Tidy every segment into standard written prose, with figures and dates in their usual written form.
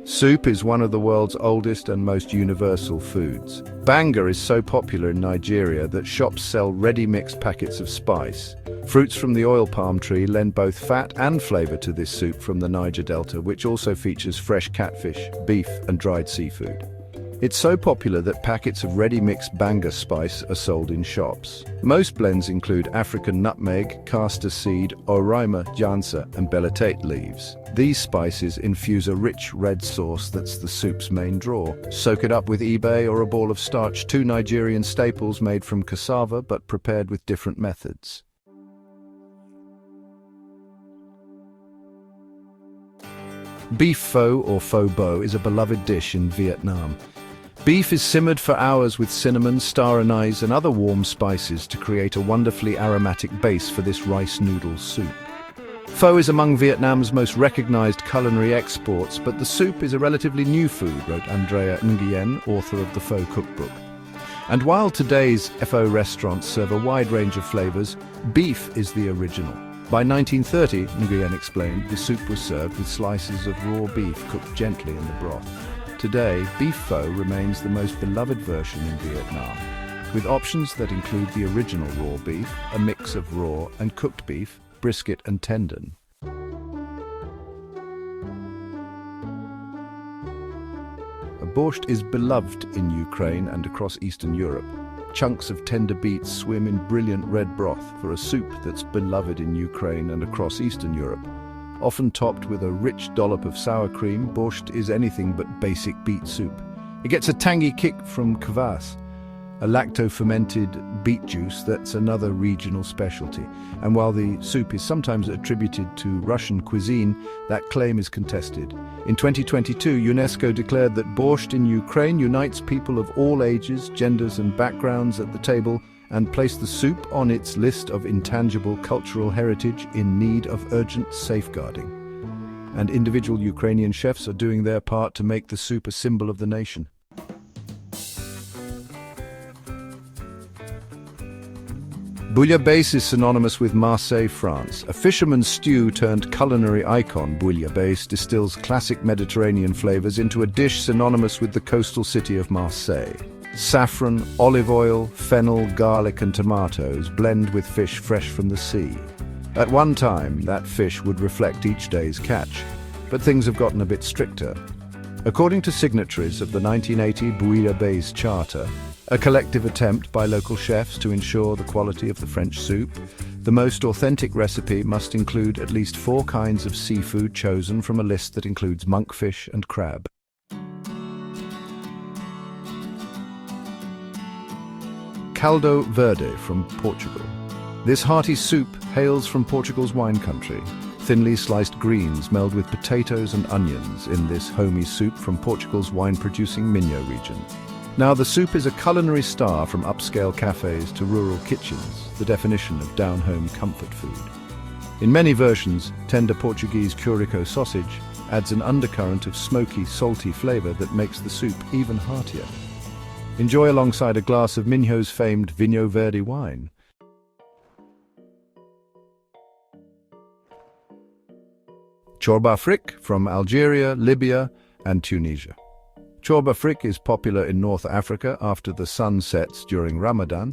Soup is one of the world's oldest and most universal foods. Banga is so popular in Nigeria that shops sell ready-mixed packets of spice. Fruits from the oil palm tree lend both fat and flavor to this soup from the Niger Delta, which also features fresh catfish, beef, and dried seafood. It's so popular that packets of ready-mixed Banga spice are sold in shops. Most blends include African nutmeg, castor seed, orima, jansa, and belatate leaves. These spices infuse a rich red sauce that's the soup's main draw. Soak it up with ibe or a ball of starch, two Nigerian staples made from cassava but prepared with different methods. Beef pho or pho bo is a beloved dish in Vietnam. Beef is simmered for hours with cinnamon, star anise and other warm spices to create a wonderfully aromatic base for this rice noodle soup. Pho is among Vietnam's most recognized culinary exports, but the soup is a relatively new food, wrote Andrea Nguyen, author of the Pho cookbook. And while today's Pho restaurants serve a wide range of flavors, beef is the original. By 1930, Nguyen explained, the soup was served with slices of raw beef cooked gently in the broth. Today, beef pho remains the most beloved version in Vietnam, with options that include the original raw beef, a mix of raw and cooked beef, brisket and tendon. Borscht is beloved in Ukraine and across Eastern Europe. Chunks of tender beets swim in brilliant red broth for a soup that's beloved in Ukraine and across Eastern Europe. Often topped with a rich dollop of sour cream, borscht is anything but basic beet soup. It gets a tangy kick from kvass, a lacto-fermented beet juice that's another regional specialty. And while the soup is sometimes attributed to Russian cuisine, that claim is contested. In 2022, UNESCO declared that borscht in Ukraine unites people of all ages, genders and backgrounds at the table, and placed the soup on its list of intangible cultural heritage in need of urgent safeguarding. And individual Ukrainian chefs are doing their part to make the soup a symbol of the nation. Bouillabaisse is synonymous with Marseille, France. A fisherman's stew turned culinary icon, Bouillabaisse distills classic Mediterranean flavors into a dish synonymous with the coastal city of Marseille. Saffron, olive oil, fennel, garlic and tomatoes blend with fish fresh from the sea. At one time, that fish would reflect each day's catch, but things have gotten a bit stricter. According to signatories of the 1980 Bouillabaisse Charter, a collective attempt by local chefs to ensure the quality of the French soup, the most authentic recipe must include at least 4 kinds of seafood chosen from a list that includes monkfish and crab. Caldo Verde from Portugal. This hearty soup hails from Portugal's wine country. Thinly sliced greens meld with potatoes and onions in this homey soup from Portugal's wine-producing Minho region. Now, the soup is a culinary star from upscale cafes to rural kitchens, the definition of down-home comfort food. In many versions, tender Portuguese curico sausage adds an undercurrent of smoky, salty flavor that makes the soup even heartier. Enjoy alongside a glass of Minho's famed Vinho Verde wine. Chorba frik from Algeria, Libya, and Tunisia. Chorba frik is popular in North Africa after the sun sets during Ramadan.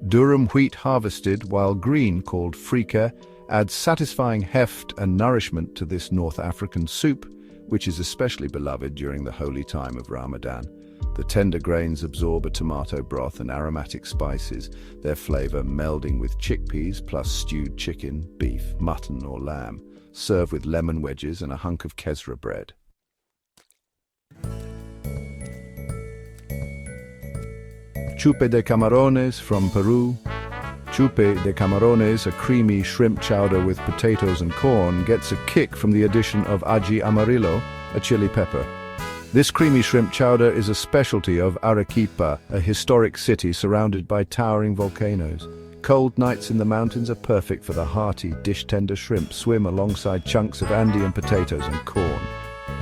Durum wheat harvested while green, called frike, adds satisfying heft and nourishment to this North African soup, which is especially beloved during the holy time of Ramadan. The tender grains absorb a tomato broth and aromatic spices, their flavor melding with chickpeas plus stewed chicken, beef, mutton or lamb. Serve with lemon wedges and a hunk of kesra bread. Chupe de camarones from Peru. Chupe de camarones, a creamy shrimp chowder with potatoes and corn, gets a kick from the addition of ají amarillo, a chili pepper. This creamy shrimp chowder is a specialty of Arequipa, a historic city surrounded by towering volcanoes. Cold nights in the mountains are perfect for the hearty, dish-tender shrimp swim alongside chunks of Andean potatoes and corn.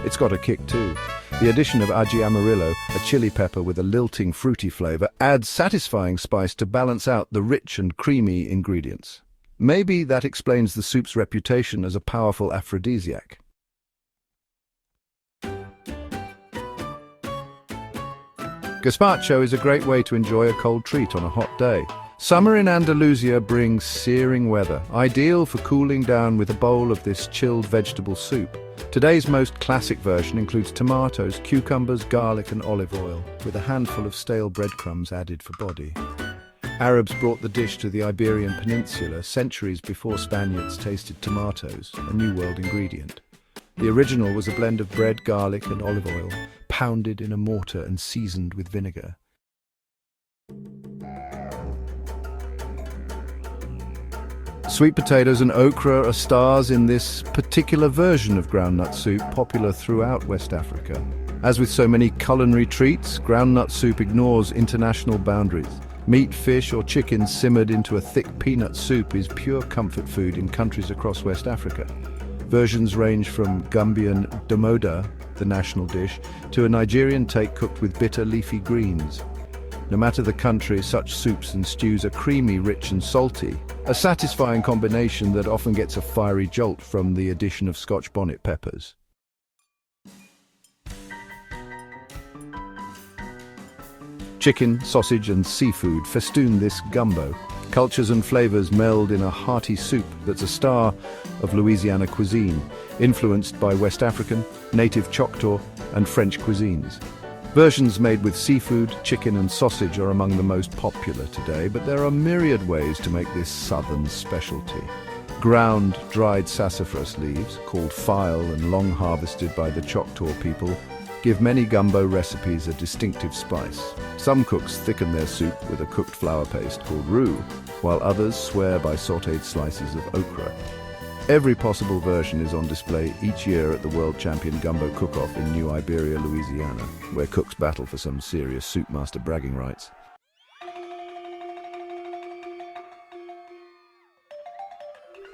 It's got a kick too. The addition of ají amarillo, a chili pepper with a lilting fruity flavor, adds satisfying spice to balance out the rich and creamy ingredients. Maybe that explains the soup's reputation as a powerful aphrodisiac. Gazpacho is a great way to enjoy a cold treat on a hot day. Summer in Andalusia brings searing weather, ideal for cooling down with a bowl of this chilled vegetable soup. Today's most classic version includes tomatoes, cucumbers, garlic and olive oil, with a handful of stale breadcrumbs added for body. Arabs brought the dish to the Iberian Peninsula centuries before Spaniards tasted tomatoes, a New World ingredient. The original was a blend of bread, garlic and olive oil, pounded in a mortar and seasoned with vinegar. Sweet potatoes and okra are stars in this particular version of groundnut soup, popular throughout West Africa. As with so many culinary treats, groundnut soup ignores international boundaries. Meat, fish or chicken simmered into a thick peanut soup is pure comfort food in countries across West Africa. Versions range from Gambian domoda, the national dish, to a Nigerian take cooked with bitter leafy greens. No matter the country, such soups and stews are creamy, rich and salty, a satisfying combination that often gets a fiery jolt from the addition of Scotch bonnet peppers. Chicken, sausage and seafood festoon this gumbo. Cultures and flavors meld in a hearty soup that's a star of Louisiana cuisine, influenced by West African, native Choctaw and French cuisines. Versions made with seafood, chicken and sausage are among the most popular today, but there are myriad ways to make this southern specialty. Ground dried sassafras leaves, called file and long harvested by the Choctaw people, give many gumbo recipes a distinctive spice. Some cooks thicken their soup with a cooked flour paste called roux, while others swear by sautéed slices of okra. Every possible version is on display each year at the World Champion Gumbo Cook-Off in New Iberia, Louisiana, where cooks battle for some serious soup master bragging rights.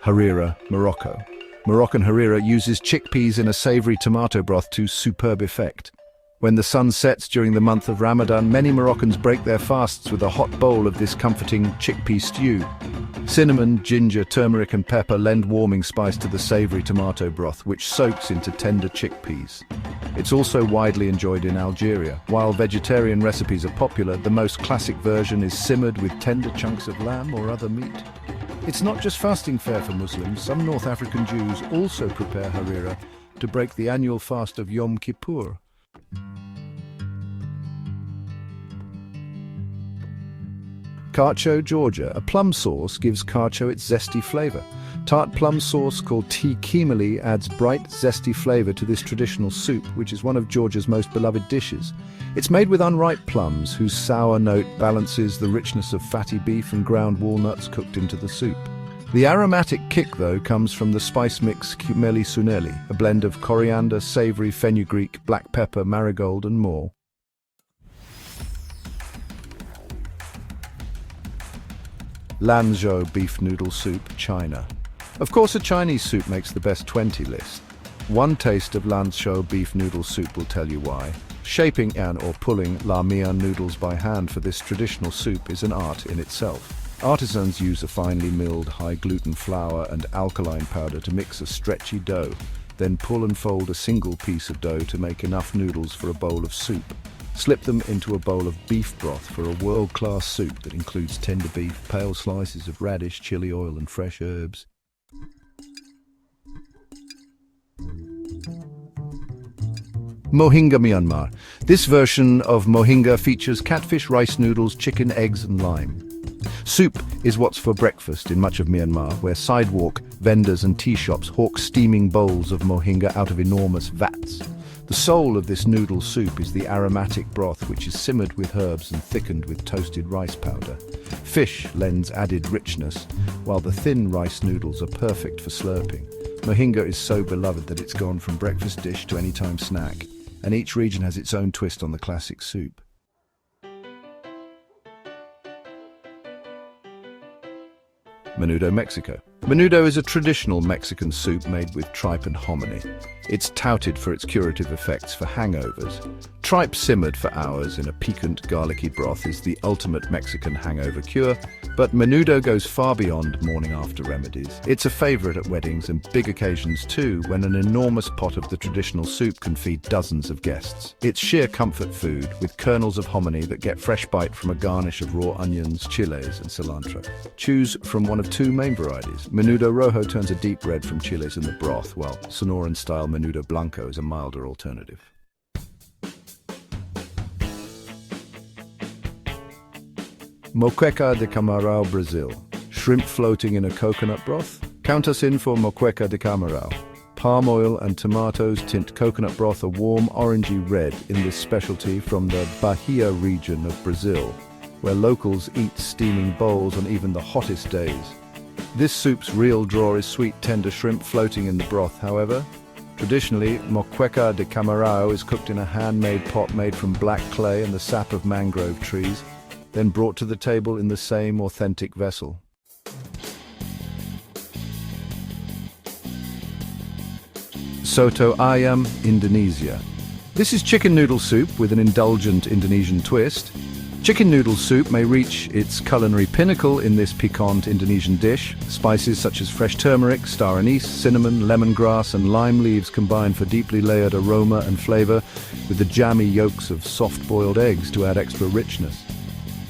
Harira, Morocco. Moroccan harira uses chickpeas in a savory tomato broth to superb effect. When the sun sets during the month of Ramadan, many Moroccans break their fasts with a hot bowl of this comforting chickpea stew. Cinnamon, ginger, turmeric and pepper lend warming spice to the savory tomato broth, which soaks into tender chickpeas. It's also widely enjoyed in Algeria. While vegetarian recipes are popular, the most classic version is simmered with tender chunks of lamb or other meat. It's not just fasting fare for Muslims. Some North African Jews also prepare harira to break the annual fast of Yom Kippur. Kharcho, Georgia. A plum sauce gives Kharcho its zesty flavor. Tart plum sauce called tea kimali adds bright, zesty flavor to this traditional soup, which is one of Georgia's most beloved dishes. It's made with unripe plums, whose sour note balances the richness of fatty beef and ground walnuts cooked into the soup. The aromatic kick, though, comes from the spice mix kumeli suneli, a blend of coriander, savory, fenugreek, black pepper, marigold and more. Lanzhou beef noodle soup, China. Of course, a Chinese soup makes the best 20 list. One taste of Lanzhou beef noodle soup will tell you why. Shaping and or pulling la mian noodles by hand for this traditional soup is an art in itself. Artisans use a finely milled high-gluten flour and alkaline powder to mix a stretchy dough, then pull and fold a single piece of dough to make enough noodles for a bowl of soup. Slip them into a bowl of beef broth for a world-class soup that includes tender beef, pale slices of radish, chili oil and fresh herbs. Mohinga, Myanmar. This version of Mohinga features catfish, rice noodles, chicken, eggs and lime. Soup is what's for breakfast in much of Myanmar, where sidewalk vendors and tea shops hawk steaming bowls of Mohinga out of enormous vats. The soul of this noodle soup is the aromatic broth, which is simmered with herbs and thickened with toasted rice powder. Fish lends added richness, while the thin rice noodles are perfect for slurping. Mohinga is so beloved that it's gone from breakfast dish to anytime snack, and each region has its own twist on the classic soup. Menudo, Mexico. Menudo is a traditional Mexican soup made with tripe and hominy. It's touted for its curative effects for hangovers. Tripe simmered for hours in a piquant, garlicky broth is the ultimate Mexican hangover cure, but menudo goes far beyond morning-after remedies. It's a favorite at weddings and big occasions too, when an enormous pot of the traditional soup can feed dozens of guests. It's sheer comfort food, with kernels of hominy that get fresh bite from a garnish of raw onions, chiles, and cilantro. Choose from one of two main varieties. Menudo rojo turns a deep red from chiles in the broth, while Sonoran-style Menudo blanco is a milder alternative. Moqueca de camarão, Brazil. Shrimp floating in a coconut broth? Count us in for Moqueca de camarão. Palm oil and tomatoes tint coconut broth a warm orangey red in this specialty from the Bahia region of Brazil, where locals eat steaming bowls on even the hottest days. This soup's real draw is sweet, tender shrimp floating in the broth, however. Traditionally, Moqueca de camarão is cooked in a handmade pot made from black clay and the sap of mangrove trees, then brought to the table in the same authentic vessel. Soto ayam, Indonesia. This is chicken noodle soup with an indulgent Indonesian twist. Chicken noodle soup may reach its culinary pinnacle in this piquant Indonesian dish. Spices such as fresh turmeric, star anise, cinnamon, lemongrass, and lime leaves combine for deeply layered aroma and flavor, with the jammy yolks of soft-boiled eggs to add extra richness.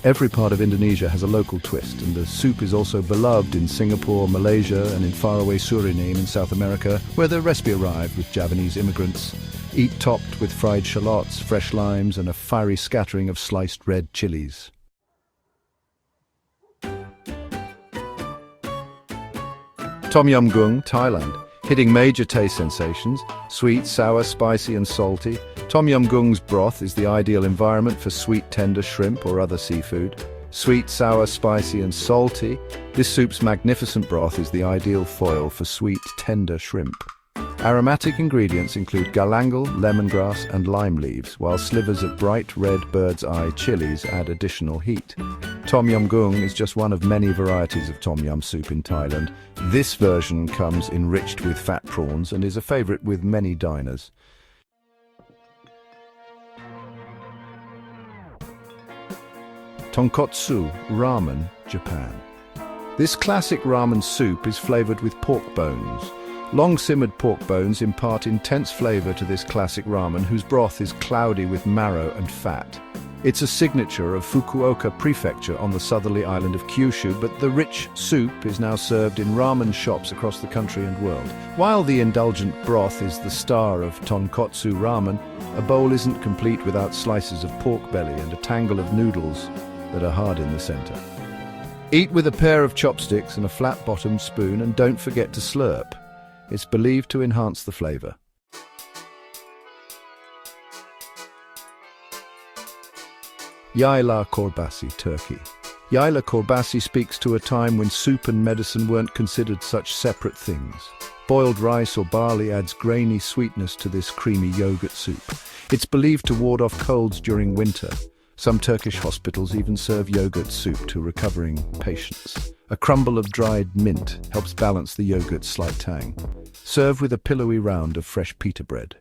Every part of Indonesia has a local twist, and the soup is also beloved in Singapore, Malaysia, and in faraway Suriname in South America, where the recipe arrived with Javanese immigrants. Eat topped with fried shallots, fresh limes, and a fiery scattering of sliced red chilies. Tom Yum Goong, Thailand. Hitting major taste sensations, sweet, sour, spicy, and salty. Tom Yum Goong's broth is the ideal environment for sweet, tender shrimp or other seafood. Sweet, sour, spicy, and salty, this soup's magnificent broth is the ideal foil for sweet, tender shrimp. Aromatic ingredients include galangal, lemongrass, and lime leaves, while slivers of bright red bird's eye chilies add additional heat. Tom Yum Goong is just one of many varieties of tom yum soup in Thailand. This version comes enriched with fat prawns and is a favorite with many diners. Tonkotsu ramen, Japan. This classic ramen soup is flavored with pork bones. Long-simmered pork bones impart intense flavor to this classic ramen, whose broth is cloudy with marrow and fat. It's a signature of Fukuoka Prefecture on the southerly island of Kyushu, but the rich soup is now served in ramen shops across the country and world. While the indulgent broth is the star of tonkotsu ramen, a bowl isn't complete without slices of pork belly and a tangle of noodles that are hard in the center. Eat with a pair of chopsticks and a flat-bottomed spoon, and don't forget to slurp. It's believed to enhance the flavor. Yayla Çorbası, Turkey. Yayla Çorbası speaks to a time when soup and medicine weren't considered such separate things. Boiled rice or barley adds grainy sweetness to this creamy yogurt soup. It's believed to ward off colds during winter. Some Turkish hospitals even serve yogurt soup to recovering patients. A crumble of dried mint helps balance the yogurt's slight tang. Serve with a pillowy round of fresh pita bread.